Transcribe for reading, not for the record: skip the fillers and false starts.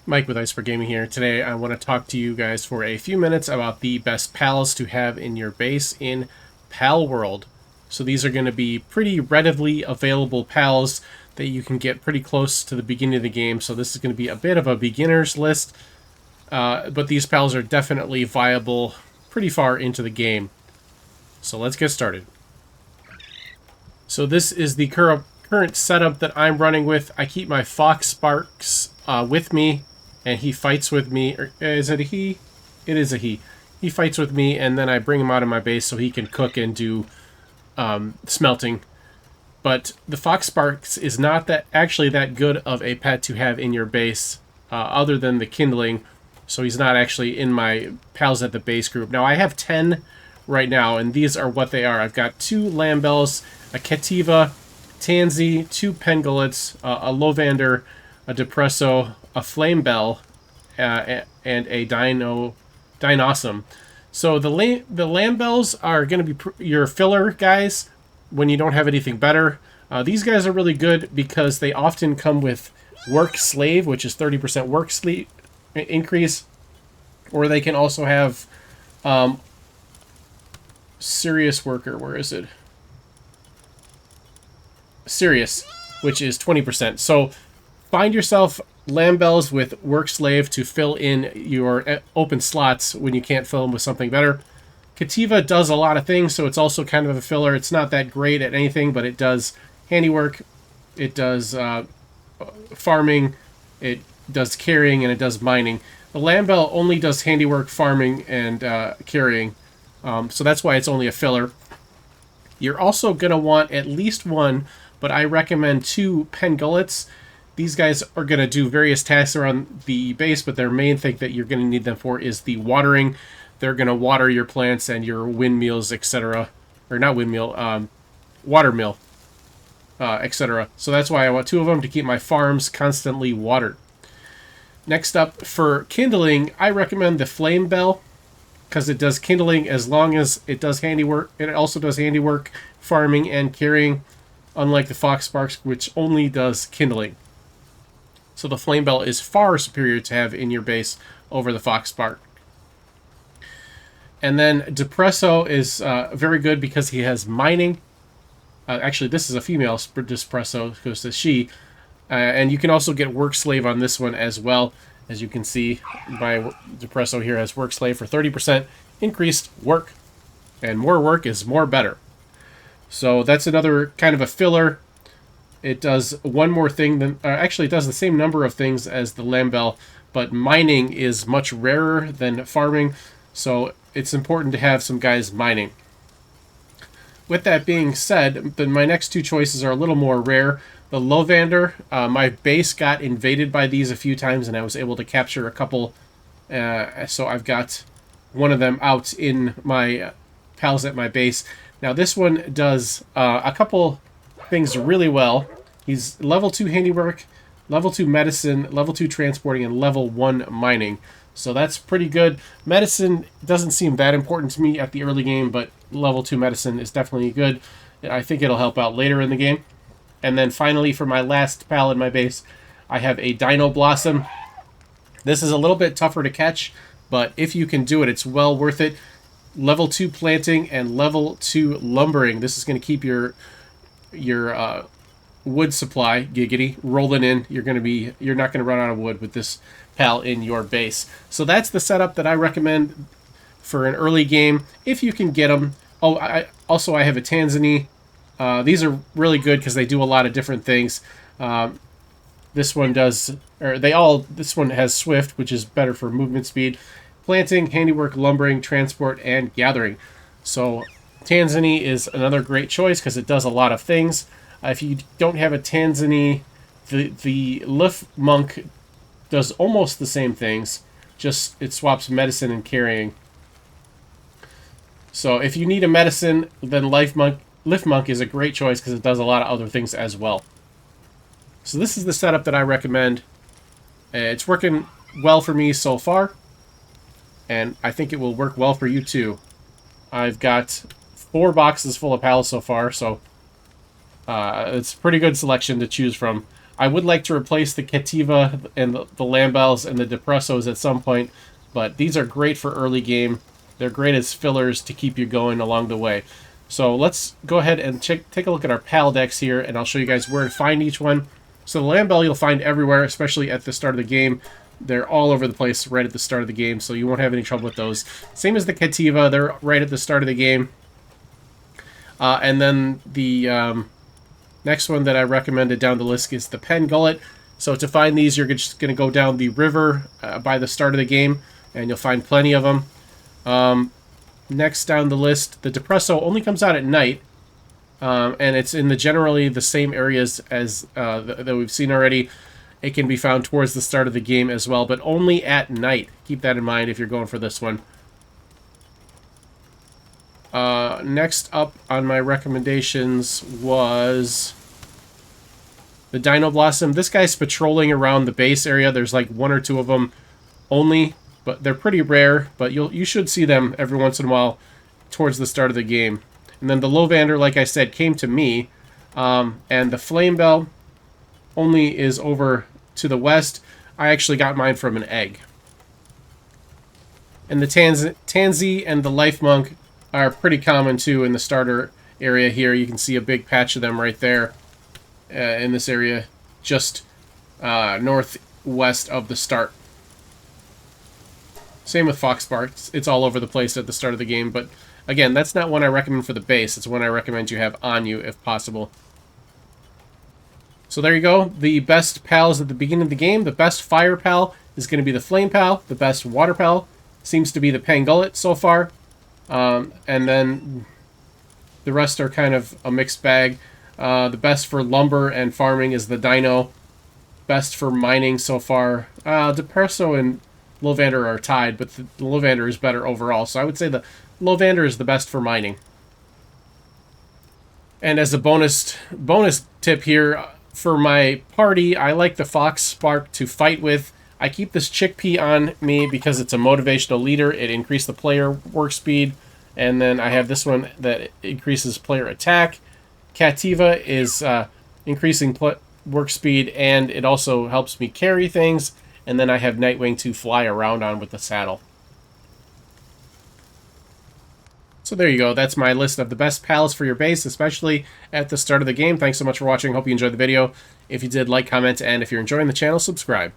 Mike with Iceberg Gaming here. Today I want to talk to you guys for a few minutes about the best pals to have in your base in Palworld. So these are going to be pretty readily available pals that you can get pretty close to the beginning of the game. So this is going to be a bit of a beginner's list, but these pals are definitely viable pretty far into the game. So let's get started. So this is the current setup that I'm running with. I keep my Fox Sparks with me, and he fights with me. Or is it a he? It is a he. He fights with me, and then I bring him out of my base so he can cook and do smelting. But the Fox Sparks is not actually that good of a pet to have in your base, other than the Kindling. So he's not actually in my pals at the base group. Now I have 10 right now, and these are what they are. I've got 2 Lambells, a Cativa, Tansy, 2 Pangolets, a Lowander, a Depresso, a Flame Bell, and a Dinosum. So the Lambells are going to be your filler guys when you don't have anything better. These guys are really good because they often come with Work Slave, which is 30% work sleep increase, or they can also have Serious Worker. Where is it? Serious, which is 20%. So find yourself Lambells with Work Slave to fill in your open slots when you can't fill them with something better. Cativa does a lot of things, so it's also kind of a filler. It's not that great at anything, but it does handiwork, it does farming, it does carrying, and it does mining. The Lambell only does handiwork, farming, and carrying, so that's why it's only a filler. You're also going to want at least one, but I recommend 2 Pangolets. These guys are going to do various tasks around the base, but their main thing that you're going to need them for is the watering. They're going to water your plants and your windmills, etc. Or not windmill, water mill, etc. So that's why I want 2 of them to keep my farms constantly watered. Next up, for kindling, I recommend the Flame Bell, because it does kindling as long as it does handiwork. It also does handiwork, farming, and carrying, unlike the Fox Sparks, which only does kindling. So the Flame Bell is far superior to have in your base over the Fox Spark. And then Depresso is very good because he has mining. Actually, this is a female Depresso, goes to she. And you can also get Work Slave on this one as well. As you can see, my Depresso here has Work Slave for 30% increased work. And more work is more better. So that's another kind of a filler. It does one more thing than... actually, it does the same number of things as the Lambell, but mining is much rarer than farming, so it's important to have some guys mining. With that being said, then my next 2 choices are a little more rare. The Lowander, my base got invaded by these a few times, and I was able to capture a couple, so I've got one of them out in my pals at my base. Now this one does a couple things really well. He's level 2 handiwork, level 2 medicine, level 2 transporting, and level 1 mining. So that's pretty good. Medicine doesn't seem that important to me at the early game, but level 2 medicine is definitely good. I think it'll help out later in the game. And then finally, for my last pal in my base, I have a Dino Blossom. This is a little bit tougher to catch, but if you can do it, it's well worth it. Level 2 planting and level 2 lumbering. This is going to keep your wood supply, giggity, rolling in. You're not going to run out of wood with this pal in your base. So that's the setup that I recommend for an early game if you can get them. Oh, I have a Tanzany. These are really good because they do a lot of different things. This one does, this one has Swift, which is better for movement speed, planting, handiwork, lumbering, transport, and gathering. So Tanzany is another great choice because it does a lot of things. If you don't have a Tanzany, the Lift Monk does almost the same things, just it swaps medicine and carrying. So if you need a medicine, then Lift Monk is a great choice because it does a lot of other things as well. So this is the setup that I recommend. It's working well for me so far, and I think it will work well for you too. I've got 4 boxes full of pals so far, so it's a pretty good selection to choose from. I would like to replace the Cativa and the Lambells and the Depressos at some point, but these are great for early game. They're great as fillers to keep you going along the way. So let's go ahead and take a look at our PAL decks here, and I'll show you guys where to find each one. So the Lambell you'll find everywhere, especially at the start of the game. They're all over the place right at the start of the game, so you won't have any trouble with those. Same as the Cativa, they're right at the start of the game. And then the next one that I recommended down the list is the Pen Gullet. So to find these, you're just going to go down the river by the start of the game, and you'll find plenty of them. Next down the list, the Depresso only comes out at night, and it's in generally the same areas as that we've seen already. It can be found towards the start of the game as well, but only at night. Keep that in mind if you're going for this one. Next up on my recommendations was the Dino Blossom. This guy's patrolling around the base area. There's like one or two of them only, but they're pretty rare, but you should see them every once in a while towards the start of the game. And then the Lowander, like I said, came to me, and the Flame Bell only is over to the west. I actually got mine from an egg. And the Tansy and the Life Monk are pretty common too in the starter area here. You can see a big patch of them right there in this area, just northwest of the start. Same with Foxbark. It's all over the place at the start of the game, but again, that's not one I recommend for the base. It's one I recommend you have on you if possible. So there you go. The best pals at the beginning of the game. The best fire pal is going to be the Flame Pal. The best water pal seems to be the Pangullet so far. And then the rest are kind of a mixed bag. The best for lumber and farming is the Dino. Best for mining so far. Depresso and Lowander are tied, but the Lowander is better overall. So I would say the Lowander is the best for mining. And as a bonus tip here, for my party, I like the Foxbark to fight with. I keep this Chickpea on me because it's a motivational leader. It increases the player work speed. And then I have this one that increases player attack. Cativa is increasing work speed, and it also helps me carry things. And then I have Nightwing to fly around on with the saddle. So there you go. That's my list of the best pals for your base, especially at the start of the game. Thanks so much for watching. Hope you enjoyed the video. If you did, like, comment, and if you're enjoying the channel, subscribe.